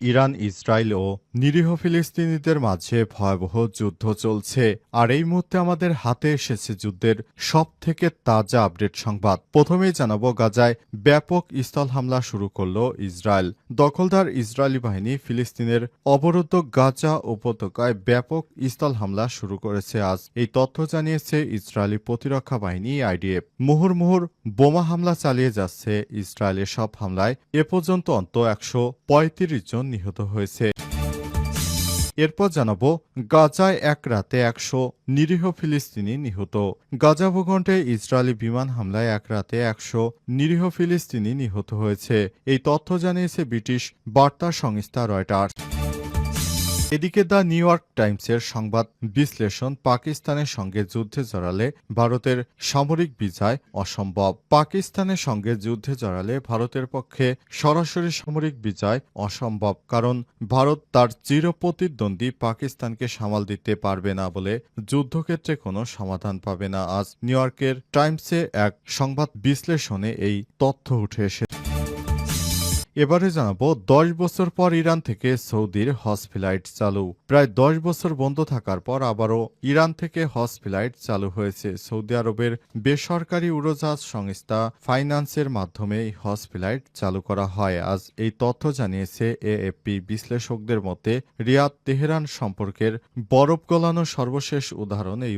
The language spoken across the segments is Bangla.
ইরান, ইসরায়েল ও নিরীহ ফিলিস্তিনিদের মাঝে ভয়াবহ যুদ্ধ চলছে। আর এই মুহূর্তে আমাদের হাতে এসেছে যুদ্ধের সবথেকে তাজা আপডেট সংবাদ। প্রথমেই জানাবো, গাজায় ব্যাপক স্থল হামলা শুরু করল ইসরায়েল। দখলদার ইসরায়েলি বাহিনী ফিলিস্তিনের অবরুদ্ধ গাজা উপত্যকায় ব্যাপক স্থল হামলা শুরু করেছে আজ। এই তথ্য জানিয়েছে ইসরায়েলি প্রতিরক্ষা বাহিনী আইডিএফ। মুহুর্মুহুর বোমা হামলা চালিয়ে যাচ্ছে ইসরায়েলের। সব হামলায় এ পর্যন্ত অন্তত ১৩৫ জন নিহত হয়েছে। এরপর জানাবো, গাজায় এক রাতে ১০০ নিরীহ ফিলিস্তিনি নিহত। গাজা ভূখণ্ডে ইসরায়েলি বিমান হামলায় এক রাতে ১০০ নিরীহ ফিলিস্তিনি নিহত হয়েছে। এই তথ্য জানিয়েছে ব্রিটিশ বার্তা সংস্থা রয়টার্স। এদিকে দ্য নিউ ইয়র্ক টাইমসের সংবাদ বিশ্লেষণ, পাকিস্তানের সঙ্গে যুদ্ধে জড়ালে ভারতের সামরিক বিজয় অসম্ভব। পাকিস্তানের সঙ্গে যুদ্ধে জড়ালে ভারতের পক্ষে সরাসরি সামরিক বিজয় অসম্ভব, কারণ ভারত তার চিরপ্রতিদ্বন্দ্বী পাকিস্তানকে সামাল দিতে পারবে না বলে যুদ্ধক্ষেত্রে কোনো সমাধান পাবে না। আজ নিউ ইয়র্কের টাইমসে এক সংবাদ বিশ্লেষণে এই তথ্য উঠে এসেছে। এবারে জানাবো, ১০ বছর পর ইরান থেকে সৌদির হজ ফ্লাইট চালু। প্রায় ১০ বছর বন্ধ থাকার পর আবারও ইরান থেকে হজ ফ্লাইট চালু হয়েছে। সৌদি আরবের বেসরকারি উড়োজাহাজ সংস্থা ফাইন্যান্সের মাধ্যমে এই হজ ফ্লাইট চালু করা হয়। আজ এই তথ্য জানিয়েছে এএফপি। বিশ্লেষকদের মতে রিয়াদ তেহরান সম্পর্কের বরফ গলানো সর্বশেষ উদাহরণ এই।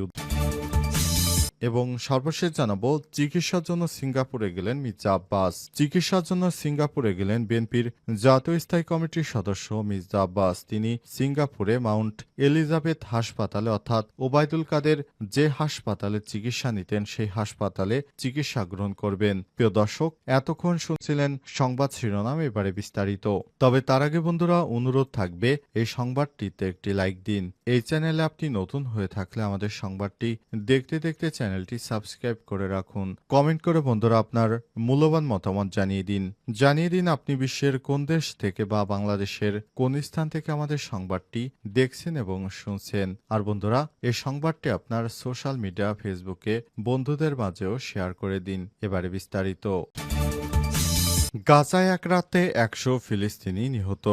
এবং সর্বশেষ জানাবো, চিকিৎসার জন্য সিঙ্গাপুরে গেলেন মির্জা আব্বাস। চিকিৎসার জন্য সিঙ্গাপুরে গেলেন বিএনপির জাতীয় স্থায়ী কমিটির সদস্য মির্জা আব্বাস। তিনি সিঙ্গাপুরে মাউন্ট এলিজাবেথ হাসপাতালে, অর্থাৎ ওবায়দুল কাদের যে হাসপাতালে চিকিৎসা নিতেন সেই হাসপাতালে চিকিৎসা গ্রহণ করবেন। প্রিয় দর্শক, এতক্ষণ শুনছিলেন সংবাদ শিরোনাম, এবারে বিস্তারিত। তবে তার আগে বন্ধুরা, অনুরোধ থাকবে এই সংবাদটিতে একটি লাইক দিন। এই চ্যানেলে আপনি নতুন হয়ে থাকলে আমাদের সংবাদটি দেখতে দেখতে চ্যানেলটি সাবস্ক্রাইব করে রাখুন। কমেন্ট করে বন্ধুরা আপনার মূল্যবান মতামত জানিয়ে দিন আপনি বিশ্বের কোন দেশ থেকে বা বাংলাদেশের কোন স্থান থেকে আমাদের সংবাদটি দেখছেন এবং শুনছেন। আর বন্ধুরা, এই সংবাদটি আপনার সোশ্যাল মিডিয়া ফেসবুকে বন্ধুদের মাঝেও শেয়ার করে দিন। এবারে বিস্তারিত। গাজায় এক রাতে ১০০ ফিলিস্তিনি নিহত।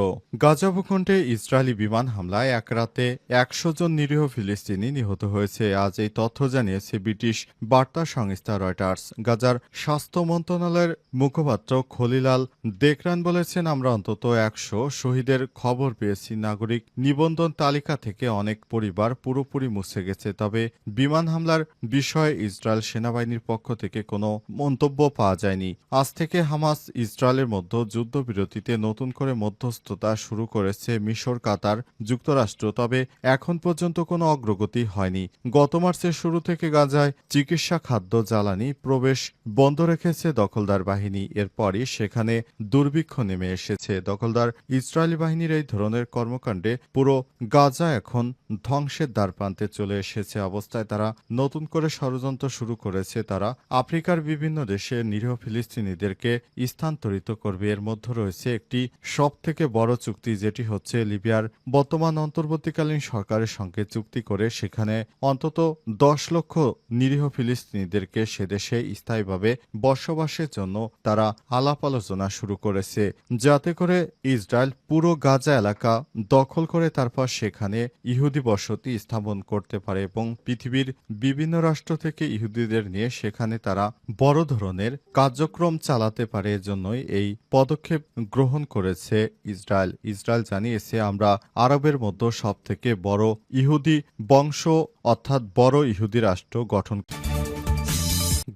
গাজা ভূখণ্ডে ইসরায়েলি বিমান হামলায় এক রাতে ১০০ জন নিরীহ ফিলিস্তিনি নিহত হয়েছে। আজ এই তথ্য জানিয়েছে ব্রিটিশ বার্তা সংস্থা রয়টার্স। গাজার স্বাস্থ্য মন্ত্রণালয়ের মুখপাত্র খলিলাল দেখরান বলেছেন, আমরা অন্তত ১০০ শহীদের খবর পেয়েছি। নাগরিক নিবন্ধন তালিকা থেকে অনেক পরিবার পুরোপুরি মুছে গেছে। তবে বিমান হামলার বিষয়ে ইসরায়েল সেনাবাহিনীর পক্ষ থেকে কোনো মন্তব্য পাওয়া যায়নি। আজ থেকে হামাস ইসরায়েলের মধ্যে যুদ্ধবিরতিতে নতুন করে মধ্যস্থতা শুরু করেছে মিশর, কাতার, যুক্তরাষ্ট্র। তবে এখন পর্যন্ত কোনো অগ্রগতি হয়নি। গত মার্চের শুরু থেকে গাজায় চিকিৎসা, খাদ্য, জ্বালানি প্রবেশ বন্ধ রেখেছে দখলদার বাহিনী। এরপরই সেখানে দুর্ভিক্ষ নেমে এসেছে। দখলদার ইসরায়েলি বাহিনীর এই ধরনের কর্মকাণ্ডে পুরো গাজা এখন ধ্বংসের দ্বারপ্রান্তে চলে এসেছে। অবস্থায় তারা নতুন করে ষড়যন্ত্র শুরু করেছে। তারা আফ্রিকার বিভিন্ন দেশে নিরীহ ফিলিস্তিনিদেরকে স্থানান্তরিত করবে। এর মধ্যে রয়েছে একটি সবথেকে বড় চুক্তি, যেটি হচ্ছে লিবিয়ার বর্তমান অন্তর্বর্তীকালীন সরকারের সঙ্গে চুক্তি করে সেখানে অন্তত ১০ লক্ষ নিরীহ ফিলিস্তিনিদেরকে সেদেশে স্থায়ীভাবে বসবাসের জন্য তারা আলাপ আলোচনা শুরু করেছে, যাতে করে ইসরায়েল পুরো গাজা এলাকা দখল করে তারপর সেখানে ইহুদি বসতি স্থাপন করতে পারে এবং পৃথিবীর বিভিন্ন রাষ্ট্র থেকে ইহুদিদের নিয়ে সেখানে তারা বড় ধরনের কার্যক্রম চালাতে পারে। এজন্যই এই পদক্ষেপ গ্রহণ করেছে ইসরায়েল। ইসরায়েল জানিয়েছে, আমরা আরবের মধ্যে সবথেকে বড় ইহুদি বংশ, অর্থাৎ বড় ইহুদি রাষ্ট্র গঠন।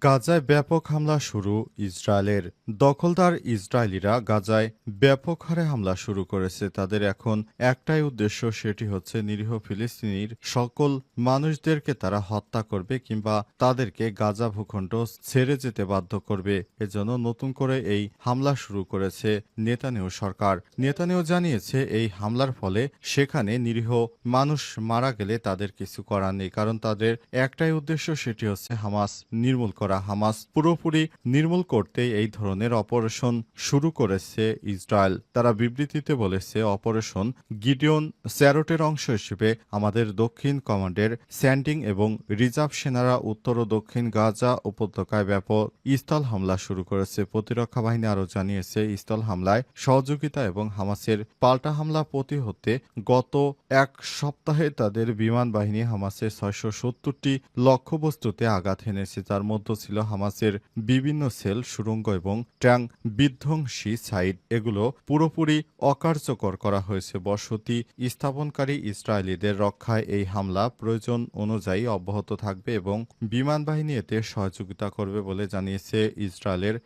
গাজায় ব্যাপক হামলা শুরু ইসরায়েলের। দখলদার ইসরায়েলিরা গাজায় ব্যাপক হারে হামলা শুরু করেছে। তাদের এখন একটাই উদ্দেশ্য, সেটি হচ্ছে নিরীহ ফিলিস্তিনির সকল মানুষদেরকে তারা হত্যা করবে কিংবা তাদেরকে গাজা ভূখণ্ড ছেড়ে যেতে বাধ্য করবে। এজন্য নতুন করে এই হামলা শুরু করেছে নেতানিয়াহু সরকার। নেতানিয়াহু জানিয়েছে, এই হামলার ফলে সেখানে নিরীহ মানুষ মারা গেলে তাদের কিছু করার নেই, কারণ তাদের একটাই উদ্দেশ্য, সেটি হচ্ছে হামাস নির্মূল করা। করা হামাস পুরোপুরি নির্মূল করতে এই ধরনের অপারেশন শুরু করেছে ইসরায়েল। তারা বিবৃতিতে বলেছে, অপারেশন গিডিয়ন স্যারটের অংশ হিসেবে আমাদের দক্ষিণ কমান্ডের স্যান্ডিং এবং রিজার্ভ সেনারা উত্তর ও দক্ষিণ গাজা উপত্যকায় ব্যাপক স্থল হামলা শুরু করেছে। প্রতিরক্ষা বাহিনী আরও জানিয়েছে, স্থল হামলায় সহযোগিতা এবং হামাসের পাল্টা হামলা প্রতিহতে গত এক সপ্তাহে তাদের বিমান বাহিনী হামাসের ৬৭০টি লক্ষ্যবস্তুতে আঘাত হেনেছে। তার মধ্যে ছিল হামাসের বিভিন্ন সেল, সুড়ঙ্গ এবং ট্যাঙ্ক বিধ্বংসী সাইট। এগুলো পুরোপুরি অকার্যকর করা হয়েছে। বসতি স্থাপনকারী ইসরায়েলিদের রক্ষায় এই হামলা প্রয়োজন অনুযায়ী অব্যাহত থাকবে এবং বিমান বাহিনী এতে সহযোগিতা করবে বলে জানিয়েছে ইসরায়েলের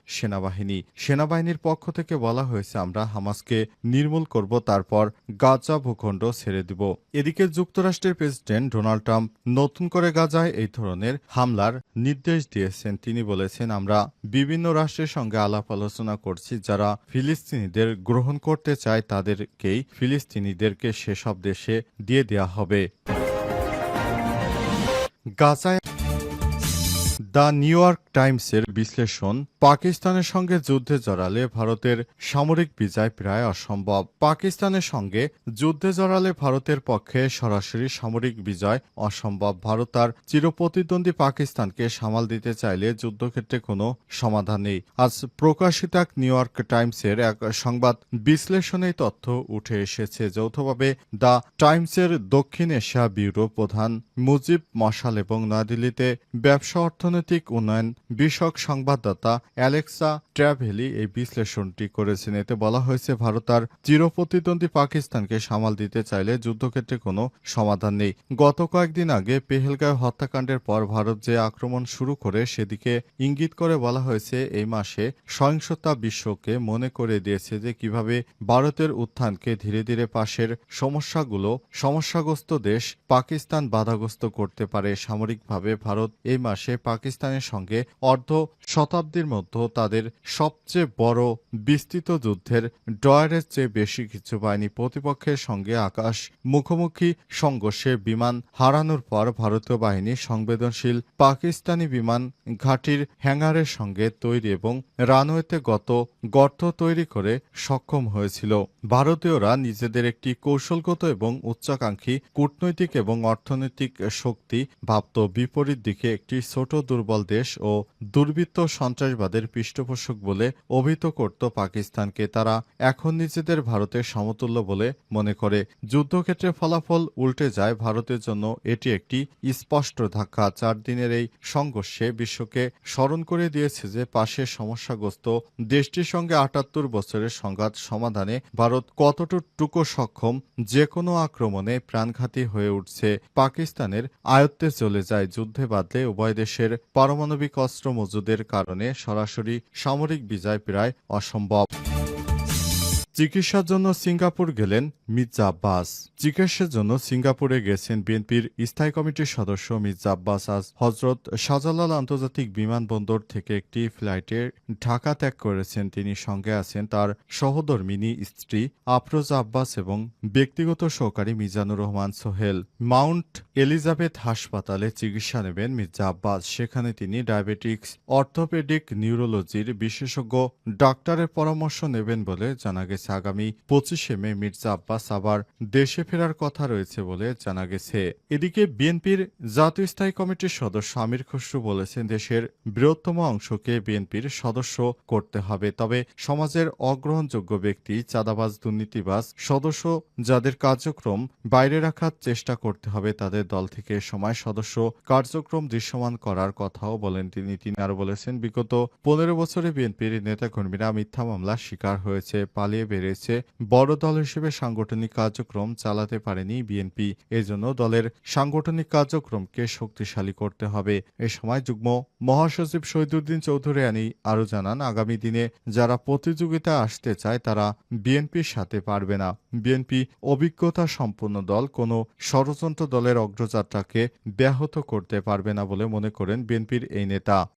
সেনাবাহিনীর পক্ষ থেকে বলা হয়েছে, আমরা হামাসকে নির্মূল করব, তারপর গাজা ভূখণ্ড ছেড়ে দিব। এদিকে যুক্তরাষ্ট্রের প্রেসিডেন্ট ডোনাল্ড ট্রাম্প নতুন করে গাজায় এই ধরনের হামলার নির্দেশ দিয়েছেন। তিনি বলেছেন, আমরা বিভিন্ন রাষ্ট্রের সঙ্গে আলাপ আলোচনা করছি, যারা ফিলিস্তিনিদের গ্রহণ করতে চায় তাদেরকেই ফিলিস্তিনিদেরকে সেসব দেশে দিয়ে দেয়া হবে। গাজায় দ্য নিউ ইয়র্ক টাইমসের বিশ্লেষণ, পাকিস্তানের সঙ্গে যুদ্ধে জড়ালে ভারতের সামরিক বিজয় প্রায় অসম্ভব। পাকিস্তানের সঙ্গে যুদ্ধে জড়ালে ভারতের পক্ষে সরাসরি সামরিক বিজয় অসম্ভব। ভারত তার চিরপ্রতিদ্বন্দ্বী পাকিস্তানকে সামাল দিতে চাইলে যুদ্ধক্ষেত্রে কোনো সমাধান নেই। আজ প্রকাশিত এক নিউ ইয়র্ক টাইমসের এক সংবাদ বিশ্লেষণে তথ্য উঠে এসেছে। যৌথভাবে দ্য টাইমসের দক্ষিণ এশিয়া ব্যুরো প্রধান মুজিব মশাল এবং নয়াদিল্লিতে ব্যবসা অর্থনৈতিক উন্নয়ন বিষয়ক সংবাদদাতা অ্যালেক্সা ট্র্যাভেলি এই বিশ্লেষণটি করেছেন। এতে বলা হয়েছে, ভারত আর চিরপ্রতিদ্বন্দ্বী পাকিস্তানকে সামাল দিতে চাইলে যুদ্ধক্ষেত্রে কোনো সমাধান নেই। গত কয়েকদিন আগে পেহেলগাঁও হত্যাকাণ্ডের পর ভারত যে আক্রমণ শুরু করে সেদিকে ইঙ্গিত করে বলা হয়েছে, এই মাসে সহিংসতা বিশ্বকে মনে করে দিয়েছে যে কিভাবে ভারতের উত্থানকে ধীরে ধীরে পাশের সমস্যাগ্রস্ত দেশ পাকিস্তান বাধাগ্রস্ত করতে পারে। সামরিকভাবে ভারত এই মাসে পাকিস্তানের সঙ্গে অর্ধ শতাব্দীর মধ্যে তাদের সবচেয়ে বড় বিস্তৃত যুদ্ধের ড্রয়ের চেয়ে বেশি কিছু পায়নি। প্রতিপক্ষের সঙ্গে আকাশ মুখোমুখি সংঘর্ষে বিমান হারানোর পর ভারতীয় বাহিনী সংবেদনশীল পাকিস্তানি বিমান ঘাঁটির হ্যাঙ্গারের সঙ্গে তৈরি এবং রানওয়েতে গর্ত তৈরি করে সক্ষম হয়েছিল। ভারতীয়রা নিজেদের একটি কৌশলগত এবং উচ্চাকাঙ্ক্ষী কূটনৈতিক এবং অর্থনৈতিক শক্তি ভাবত। বিপরীত দিকে একটি ছোট দুর্বল দেশ ও দুর্বৃত্ত সন্ত্রাসবাদের পৃষ্ঠপোষক বলে অভিহিত করত পাকিস্তানকে। তারা এখন নিজেদের ভারতের সমতুল্য বলে মনে করে। যুদ্ধক্ষেত্রে ফলাফল উল্টে যায় ভারতের জন্য। এটি একটি স্পষ্ট ধাক্কা। ৪ দিনের এই সংঘর্ষে বিশ্বকে স্মরণ করে দিয়েছে যে পাশের সমস্যাগ্রস্ত দেশটির সঙ্গে ৭৮ বছরের সংঘাত সমাধানে ভারত কতটুকু সক্ষম। যে কোনো আক্রমণে প্রাণঘাতী হয়ে উঠছে পাকিস্তানের আয়ত্তে চলে যায়। যুদ্ধে বাধলে উভয় দেশের পারমাণবিক অস্ত্র মজুদের কারণে সরাসরি সামরিক বিজয় প্রায় অসম্ভব। চিকিৎসার জন্য সিঙ্গাপুর গেলেন মির্জা আব্বাস। চিকিৎসার জন্য সিঙ্গাপুরে গেছেন বিএনপির স্থায়ী কমিটির সদস্য মির্জা আব্বাস। আজ হজরত শাহজালাল আন্তর্জাতিক বিমানবন্দর থেকে একটি ফ্লাইটে ঢাকা ত্যাগ করেছেন। তিনি সঙ্গে আছেন তার সহধর্মিণী স্ত্রী আফরোজা আব্বাস এবং ব্যক্তিগত সহকারী মিজানুর রহমান সোহেল। মাউন্ট এলিজাবেথ হাসপাতালে চিকিৎসা নেবেন মির্জা আব্বাস। সেখানে তিনি ডায়াবেটিক্স, অর্থোপেডিক, নিউরোলজির বিশেষজ্ঞ ডাক্তারের পরামর্শ নেবেন বলে জানা গেছে। আগামী 25শে মে মির্জা আব্বাস আবার দেশে ফেরার কথা রয়েছে বলে জানা গেছে। এদিকে বিএনপির জাতীয় স্থায়ী কমিটির সদস্য আমির খসরু বলেছেন, দেশের বৃহত্তম অংশকে বিএনপির সদস্য করতে হবে। তবে সমাজের অগ্রহণযোগ্য ব্যক্তি, চাঁদাবাজ, দুর্নীতিবাজ সদস্য যাদের কার্যক্রম বাইরে রাখার চেষ্টা করতে হবে, তাদের দল থেকে সময় সদস্য কার্যক্রম দৃশ্যমান করার কথাও বলেন তিনি। আরো বলেছেন, বিগত 15 বছরে বিএনপির নেতাকর্মীরা মিথ্যা মামলার শিকার হয়েছে, পালিয়ে বেড়েছে। বড় দল হিসেবে সাংগঠনিক কার্যক্রম চালাতে পারেনি বিএনপি। এজন্য দলের সাংগঠনিক কার্যক্রমকে শক্তিশালী করতে হবে। এ সময় যুগ্ম মহাসচিব শহীদুদ্দিন চৌধুরী আরও জানান, আগামী দিনে যারা প্রতিযোগিতায় আসতে চায় তারা বিএনপির সাথে পারবে না। বিএনপি অভিজ্ঞতা সম্পন্ন দল, কোনো ষড়যন্ত্র দলের অগ্রযাত্রাকে ব্যাহত করতে পারবে না বলে মনে করেন বিএনপির এই নেতা।